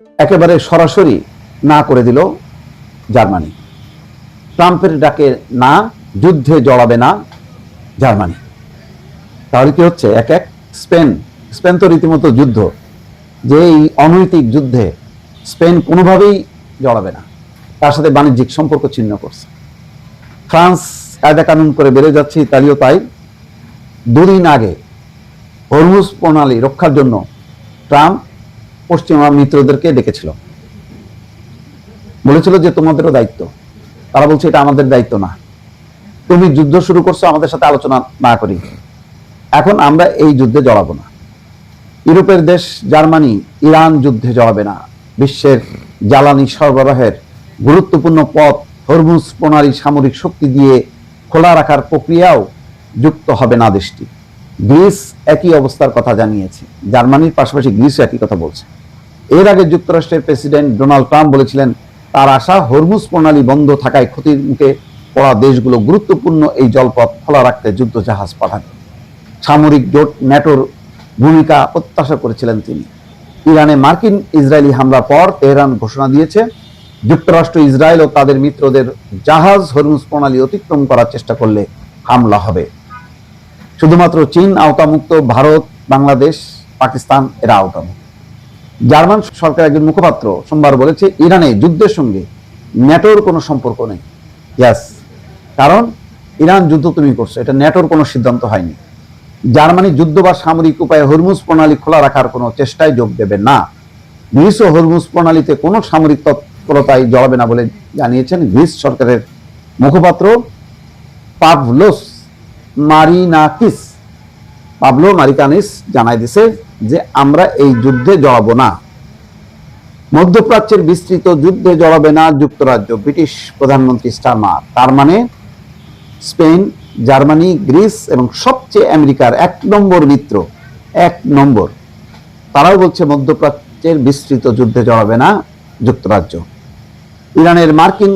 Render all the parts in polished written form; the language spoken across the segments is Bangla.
একেবারে সরাসরি না করে দিল জার্মানি। ট্রাম্পের ডাকে না, যুদ্ধে জড়াবে না জার্মানি। তাহলে কি হচ্ছে? এক এক স্পেন তো রীতিমতো যুদ্ধ, যে এই অনৈতিক যুদ্ধে স্পেন কোনোভাবেই জড়াবে না, তার সাথে বাণিজ্যিক সম্পর্ক ছিন্ন করছে। ফ্রান্স কায়দা কানুন করে বেড়ে যাচ্ছে, ইতালিও তাই। দুদিন আগে হরমুজ প্রণালী রক্ষার জন্য ট্রাম্প পশ্চিমা মিত্রদেরকে ডেকেছিল, বলেছিল যে তোমাদেরও দায়িত্ব। তারা বলছে এটা আমাদের দায়িত্ব না, তুমি যুদ্ধ শুরু করছো, আমাদের সাথে আলোচনা না করি, এখন আমরা এই যুদ্ধে জড়াবো না। ইউরোপের দেশ জার্মানি ইরান যুদ্ধে জড়াবে না। বিশ্বের জ্বালানি সরবরাহের গুরুত্বপূর্ণ পথ হরমুজ প্রণালী সামরিক শক্তি দিয়ে খোলা রাখার প্রক্রিয়াও যুক্ত হবে না দেশটি। গ্রিস একই অবস্থার কথা জানিয়েছে, জার্মানির পাশাপাশি গ্রিস একই কথা বলছে। এর আগে যুক্তরাষ্ট্রের প্রেসিডেন্ট ডোনাল্ড ট্রাম্প বলেছিলেন তার আশা হরমুজ প্রণালী বন্ধ থাকায় ক্ষতির মুখে পড়া দেশগুলো গুরুত্বপূর্ণ এই জলপথ খোলা রাখতে যুদ্ধ জাহাজ পাঠাবে। সামরিক জোট ন্যাটোর ভূমিকা প্রত্যাশা করেছিলেন তিনি। ইরানে মার্কিন ইসরায়েলি হামলার পর তেহরান ঘোষণা দিয়েছে যুক্তরাষ্ট্র, ইসরায়েল ও তাদের মিত্রদের জাহাজ হরমুজ প্রণালী অতিক্রম করার চেষ্টা করলে হামলা হবে। শুধুমাত্র চীন আওতামুক্ত, ভারত, বাংলাদেশ, পাকিস্তান এরা আওতামুক্ত। জার্মান সরকার একজন মুখপাত্র সোমবার বলেছে ইরানে যুদ্ধের সঙ্গে ন্যাটোর কোনো সম্পর্ক নেই। ইয়াস, কারণ ইরান যুদ্ধ তুমি করছো, এটা ন্যাটোর কোনো সিদ্ধান্ত হয়নি। জার্মানি যুদ্ধ বা সামরিক উপায়ে হরমুজ প্রণালী খোলা রাখার কোনো চেষ্টায় যোগ দেবে না। গ্রিস ও হরমুজ প্রণালীতে কোনো সামরিক তৎপরতায় জড়াবে না বলে জানিয়েছেন গ্রিস সরকারের মুখপাত্র পাভলো মারিকানিস। জানাই দিছে যে আমরা এই যুদ্ধে জড়াবো না। মধ্যপ্রাচ্যের বিস্তৃত যুদ্ধে জড়াবে না যুক্তরাজ্য, ব্রিটিশ প্রধানমন্ত্রী স্টারমার। তার মানে স্পেন, জার্মানি, গ্রিস এবং সবচেয়ে আমেরিকার 1 নম্বর মিত্র, 1 নম্বর, তারাও বলছে মধ্যপ্রাচ্যের বিস্তৃত যুদ্ধে জড়াবে না যুক্তরাজ্য। ইরানের মার্কিন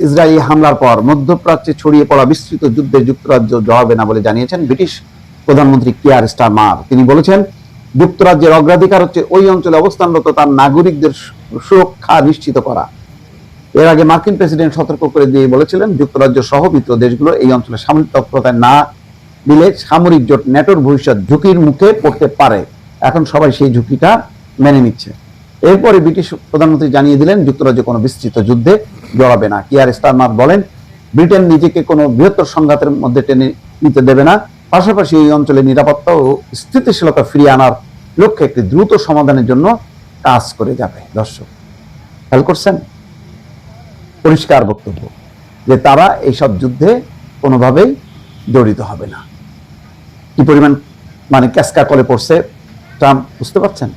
ইসরায়েলি হামলার পর মধ্যপ্রাচ্যে ছড়িয়ে পড়া বিস্তৃত যুদ্ধে যুক্তরাজ্য জড়াবে না বলে জানিয়েছেন ব্রিটিশ প্রধানমন্ত্রী কিয়ার স্টারমার। তিনি বলেছেন যুক্তরাজ্যের অগ্রাধিকার হচ্ছে ওই অঞ্চলে অবস্থানরত তার নাগরিকদের সুরক্ষা নিশ্চিত করা। এর আগে মার্কিন প্রেসিডেন্ট সতর্ক করে দিয়ে বলেছিলেন যুক্তরাজ্য সহ মিত্র দেশগুলো এই অঞ্চলে সামরিক তৎপরতায় না দিলে সামরিক জোট ন্যাটোর ভবিষ্যৎ ঝুঁকির মুখে পড়তে পারে। এখন সবাই সেই ঝুঁকিটা মেনে নিচ্ছে। এরপরে ব্রিটিশ প্রধানমন্ত্রী জানিয়ে দিলেন যুক্তরাজ্য কোনো বিস্তৃত যুদ্ধে জড়াবে না। কিয়ার স্টারমার বলেন ব্রিটেন নিজেকে কোনো বৃহত্তর সংঘাতের মধ্যে টেনে নিতে দেবে না, পাশাপাশি এই অঞ্চলে নিরাপত্তা ও স্থিতিশীলতা ফিরিয়ে আনার লক্ষ্যে একটি দ্রুত সমাধানের জন্য কাজ করে যাবে। দর্শক, খেয়াল করছেন? পরিষ্কার বক্তব্য যে তারা এইসব যুদ্ধে কোনোভাবেই জড়িত হবে না। কি পরিমাণ ক্যাসকা কলে পড়ছে ট্রাম্প, বুঝতে পারছেন?